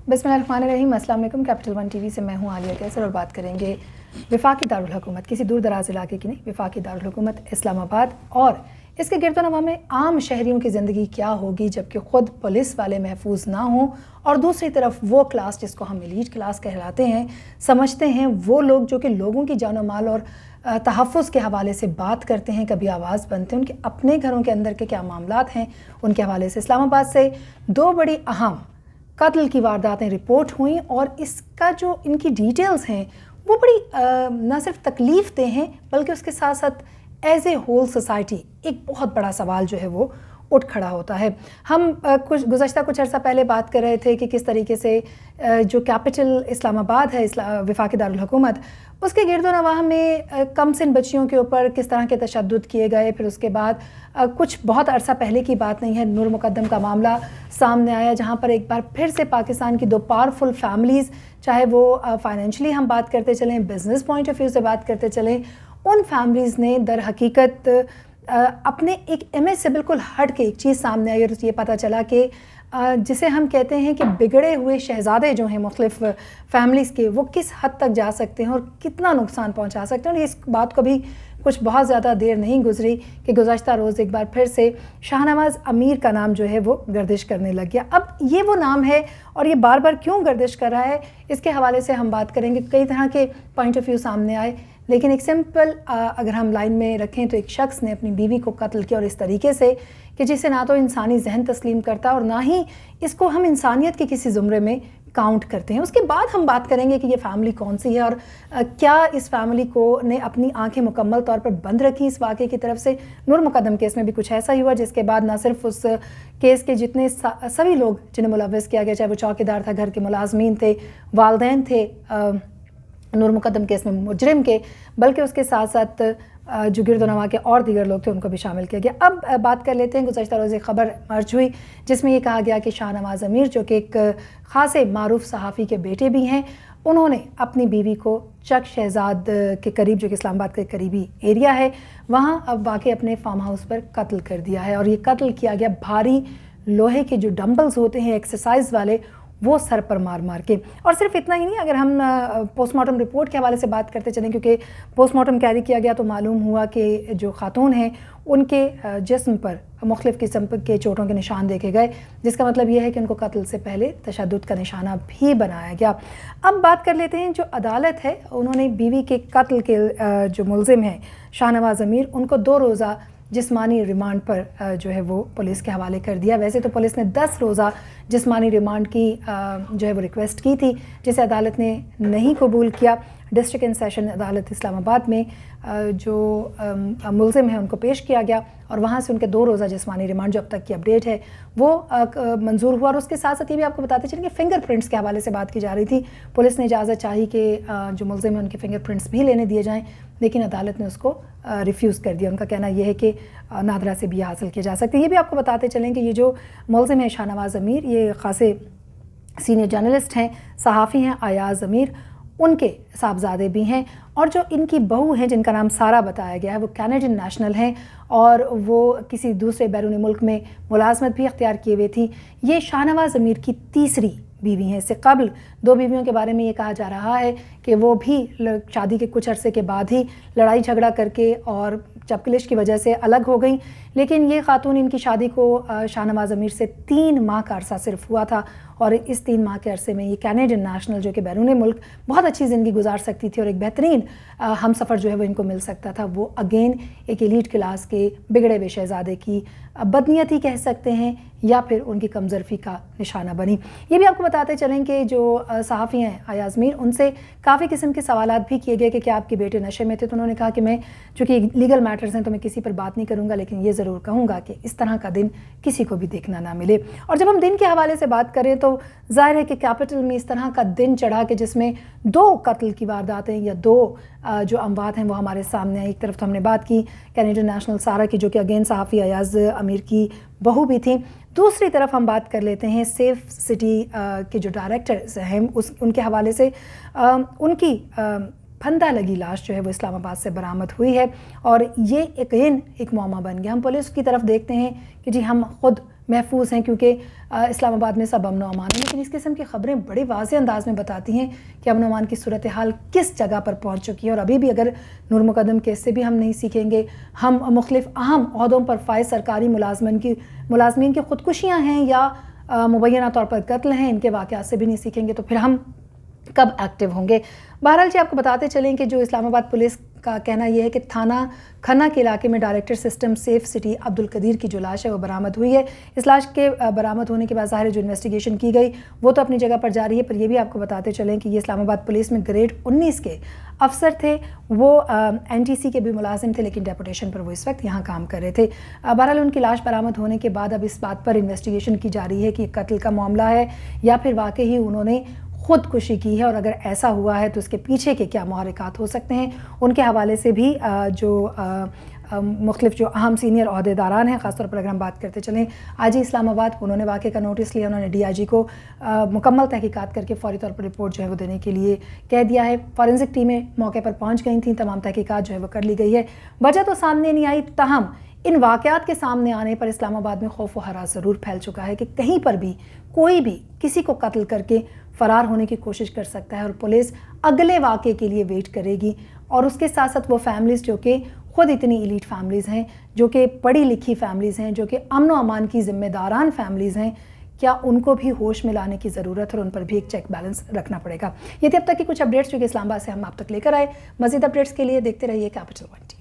बिस्मिल्लाहिर्रहमानिर्रहीम। अस्सलाम वालेकुम। कैपिटल वन टीवी से मैं हूं आलिया कैसर और बात करेंगे वफाकी दारुल हुकूमत, किसी दूर दराज इलाके की नहीं, वफाकी दारुल हुकूमत इस्लामाबाद और इसके गिरदोनवा में आम शहरियों की ज़िंदगी क्या होगी जबकि ख़ुद पुलिस वाले महफूज ना हों, और दूसरी तरफ वो क्लास जिसको हम एलीट क्लास कहलाते हैं, समझते हैं, वो लोग जो कि लोगों की जान माल और तहफ़्फ़ुज़ के हवाले से बात करते हैं, कभी आवाज़ बनते हैं, उनके अपने घरों के अंदर के क्या मामलात हैं उनके हवाले से। इस्लामाबाद से दो बड़ी अहम कत्ल की वारदातें रिपोर्ट हुई और इसका जो इनकी डिटेल्स हैं वो बड़ी ना सिर्फ तकलीफ़ दें हैं बल्कि उसके साथ साथ एज ए होल सोसाइटी एक बहुत बड़ा सवाल जो है वो उठ खड़ा होता है। हम गुज़श्ता कुछ अर्सा पहले बात कर रहे थे कि किस तरीके से जो कैपिटल इस्लामाबाद है, वफाकी दारुल हुकूमत, उसके गिरदोनवाह में कम सिन बच्चियों के ऊपर किस तरह के तशद्दुद किए गए। फिर उसके बाद कुछ बहुत अरसा पहले की बात नहीं है, नूर मुक़द्दम का मामला सामने आया जहाँ पर एक बार फिर से पाकिस्तान की दो पावरफुल फैमिलीज़, चाहे वो फाइनेंशली हम बात करते चलें, बिज़नेस पॉइंट ऑफ व्यू से बात करते चलें, उन फैमिलीज़ ने दर हकीकत अपने एक इमेज से बिल्कुल हट के एक चीज़ सामने आई और ये पता चला कि जिसे हम कहते हैं कि बिगड़े हुए शहज़ादे जो हैं मुख्तलिफ़ फैमिलीज़ के, वो किस हद तक जा सकते हैं और कितना नुकसान पहुंचा सकते हैं। और इस बात को भी कुछ बहुत ज़्यादा देर नहीं गुजरी कि गुज़श्ता रोज़ एक बार फिर से शाहनवाज़ अमीर का नाम जो है वो गर्दिश करने लग गया। अब ये वो नाम है और ये बार बार क्यों गर्दिश कर रहा है, इसके हवाले से हम बात करेंगे। कई तरह के पॉइंट ऑफ व्यू सामने आए, लेकिन एक सिंपल अगर हम लाइन में रखें तो एक शख्स ने अपनी बीवी को कत्ल किया और इस तरीके से कि जिसे ना तो इंसानी जहन तस्लीम करता और ना ही इसको हम इंसानियत के किसी ज़ुमरे में काउंट करते हैं। उसके बाद हम बात करेंगे कि ये फैमिली कौन सी है और क्या इस फैमिली को ने अपनी आंखें मुकम्मल तौर पर बंद रखी इस वाक़े की तरफ से। नूर मुक़द्दम केस में भी कुछ ऐसा ही हुआ जिसके बाद ना सिर्फ उस केस के जितने सभी लोग जिन्हें मुलव्वस किया गया, चाहे वो चौकीदार था, घर के मुलाजमीन थे, वालदैन थे नूर मुक़द्दम केस में मुजरिम के, बल्कि उसके साथ साथ जो गिरदोनवा के और दीगर लोग थे उनको भी शामिल किया गया। अब बात कर लेते हैं, गुज़श्ता रोज़ एक ख़बर मर्ज हुई जिसमें ये कहा गया कि शाहनवाज़ अमीर जो कि एक ख़ासे मारूफ सहाफ़ी के बेटे भी हैं, उन्होंने अपनी बीवी को चक शहजाद के करीब, जो कि इस्लामाबाद के करीबी एरिया है, वहाँ अब वाक़ई अपने फार्म हाउस पर कत्ल कर दिया है। और ये कत्ल किया गया भारी लोहे के जो डंबल्स होते हैं एक्सरसाइज वाले, वो सर पर मार मार के। और सिर्फ इतना ही नहीं, अगर हम पोस्टमार्टम रिपोर्ट के हवाले से बात करते चलें, क्योंकि पोस्टमार्टम कैरी किया गया तो मालूम हुआ कि जो खातून हैं उनके जिस्म पर मुख्तलिफ़ किस्म के चोटों के निशान देखे गए, जिसका मतलब ये है कि उनको कत्ल से पहले तशद्दुद का निशाना भी बनाया गया। अब बात कर लेते हैं, जो अदालत है उन्होंने बीवी के कत्ल के जो मुलजिम हैं शाहनवाज़ अमीर, उनको 2 रोज़ा जिस्मानी रिमांड पर जो है वो पुलिस के हवाले कर दिया। वैसे तो पुलिस ने 10 रोज़ा जिस्मानी रिमांड की जो है वो रिक्वेस्ट की थी, जिसे अदालत ने नहीं कबूल किया। डिस्ट्रिक्ट एंड सेशन अदालत इस्लामाबाद में जो मुलजिम है उनको पेश किया गया और वहाँ से उनके 2 रोज़ा जिस्मानी रिमांड, जो अब तक की अपडेट है, वो मंजूर हुआ। और उसके साथ साथ ये भी आपको बताते चलें कि फिंगरप्रिंट्स के हवाले से बात की जा रही थी। पुलिस ने इजाज़त चाही कि जो मुलजिम है उनके फिंगरप्रिंट्स भी लेने दिए जाएँ, लेकिन अदालत ने उसको रिफ्यूज़ कर दिया। उनका कहना यह है कि नादरा से भी हासिल किए जा सकते हैं। ये भी आपको बताते चलें कि ये जो मुलजिम है शाहनवाज़ अमीर, ये ख़ासे सीनियर जर्नलिस्ट हैं, सहाफ़ी हैं, अयाज़ अमीर, उनके साहबजादे भी हैं। और जो इनकी बहू हैं जिनका नाम सारा बताया गया है, वो कैनेडियन नेशनल हैं और वो किसी दूसरे बैरूनी मुल्क में मुलाजमत भी अख्तियार किए हुए थी। ये शाहनवाज़ अमीर की तीसरी बीवी हैं। इससे कबल 2 बीवियों के बारे में ये कहा जा रहा है कि वो भी शादी के कुछ अरसे के बाद ही लड़ाई झगड़ा करके और चपकलिश की वजह से अलग हो गई। लेकिन ये खातून, इनकी शादी को शाहनवाज़ अमीर से 3 माह का अरसा सिर्फ हुआ था और इस 3 माह के अरसे में ये कैनेडियन नेशनल जो कि बैरून मुल्क बहुत अच्छी ज़िंदगी गुजार सकती थी और एक बेहतरीन हम सफ़र जो है वो इनको मिल सकता था, वो अगेन एक एलीट क्लास के बिगड़े हुए शहज़ादे की बदनीयती कह सकते हैं या फिर उनकी कमज़रफ़ी का निशाना बनी। ये भी आपको बताते चलें कि जो सहाफ़ी हैं अयाज़ अमीर, उनसे काफ़ी किस्म के सवालात भी किए गए कि क्या आपके बेटे नशे में थे, तो उन्होंने कहा कि मैं, चूँकि लीगल मैटर्स हैं तो मैं किसी पर बात नहीं करूँगा, लेकिन ये ज़रूर कहूँगा कि इस तरह का दिन किसी को भी देखना ना मिले। और जब हम दिन के हवाले से बात करें तो ज़ाहिर है कि कैपिटल में इस तरह का दिन चढ़ा कि जिसमें 2 कत्ल की वारदातें या 2 जो अमवात हैं वो हमारे सामने आई। एक तरफ तो हमने बात की कैनेडियन नेशनल सारा की, जो कि अगेन सहाफ़ी अयाज़ अमीर की बहू भी थी। दूसरी तरफ हम बात कर लेते हैं सेफ सिटी के जो डायरेक्टर्स हैं उनके हवाले से। उनकी फंदा लगी लाश जो है वो इस्लामाबाद से बरामद हुई है और ये एक मुअम्मा बन गया। हम पुलिस की तरफ देखते हैं कि जी हम खुद محفوظ ہیں کیونکہ اسلام آباد میں سب امن و امان ہے، لیکن اس قسم کی خبریں بڑے واضح انداز میں بتاتی ہیں کہ امن و امان کی صورتحال کس جگہ پر پہنچ چکی ہے۔ اور ابھی بھی اگر نور مقدم کیس سے بھی ہم نہیں سیکھیں گے، ہم مختلف اہم عہدوں پر فائز سرکاری ملازمین کی خودکشیاں ہیں یا مبینہ طور پر قتل ہیں، ان کے واقعات سے بھی نہیں سیکھیں گے تو پھر ہم کب ایکٹیو ہوں گے۔ بہرحال جی آپ کو بتاتے چلیں کہ جو اسلام آباد پولیس کا کہنا یہ ہے کہ تھانہ کھنہ کے علاقے میں director system safe city Abdul Qadeer کی جو لاش ہے وہ برآمد ہوئی ہے۔ اس لاش کے برآمد ہونے کے بعد ظاہر ہے جو انویسٹیگیشن کی گئی وہ تو اپنی جگہ پر جاری ہے، پر یہ بھی آپ کو بتاتے چلیں کہ یہ اسلام آباد پولیس میں گریڈ 19 کے افسر تھے، وہ NTC کے بھی ملازم تھے لیکن ڈیپوٹیشن پر وہ اس وقت یہاں کام کر رہے تھے۔ بہرحال ان کی لاش برآمد ہونے کے بعد اب اس بات پر انویسٹیگیشن کی جا رہی ہے کہ یہ قتل کا معاملہ ہے یا پھر واقعی انہوں نے خودکشی کی ہے، اور اگر ایسا ہوا ہے تو اس کے پیچھے کے کیا محرکات ہو سکتے ہیں۔ ان کے حوالے سے بھی جو مختلف جو اہم سینئر عہدیداران ہیں، خاص طور پر اگر ہم بات کرتے چلیں آج ہی اسلام آباد، انہوں نے واقعے کا نوٹس لیا، انہوں نے DIG کو مکمل تحقیقات کر کے فوری طور پر رپورٹ جو ہے وہ دینے کے لیے کہہ دیا ہے۔ فورینسک ٹیمیں موقع پر پہنچ گئی تھیں، تمام تحقیقات جو ہے وہ کر لی گئی ہے۔ وجہ تو سامنے نہیں آئی، تاہم ان واقعات کے سامنے آنے پر اسلام آباد میں خوف و ہراس ضرور پھیل چکا ہے کہ کہیں پر بھی کوئی بھی کسی کو قتل کر کے فرار ہونے کی کوشش کر سکتا ہے، اور پولیس اگلے واقعے کے لیے ویٹ کرے گی۔ اور اس کے ساتھ ساتھ وہ فیملیز جو کہ خود اتنی ایلیٹ فیملیز ہیں، جو کہ پڑھی لکھی فیملیز ہیں، جو کہ امن و امان کی ذمہ داران فیملیز ہیں، کیا ان کو بھی ہوش میں لانے کی ضرورت ہے اور ان پر بھی ایک چیک بیلنس رکھنا پڑے گا۔ یہ تھے اب تک کی کچھ اپڈیٹس جو کہ اسلام آباد سے ہم آپ تک لے کر آئے۔ مزید اپڈیٹس کے لیے دیکھتے رہیے کیپٹل 1 TV۔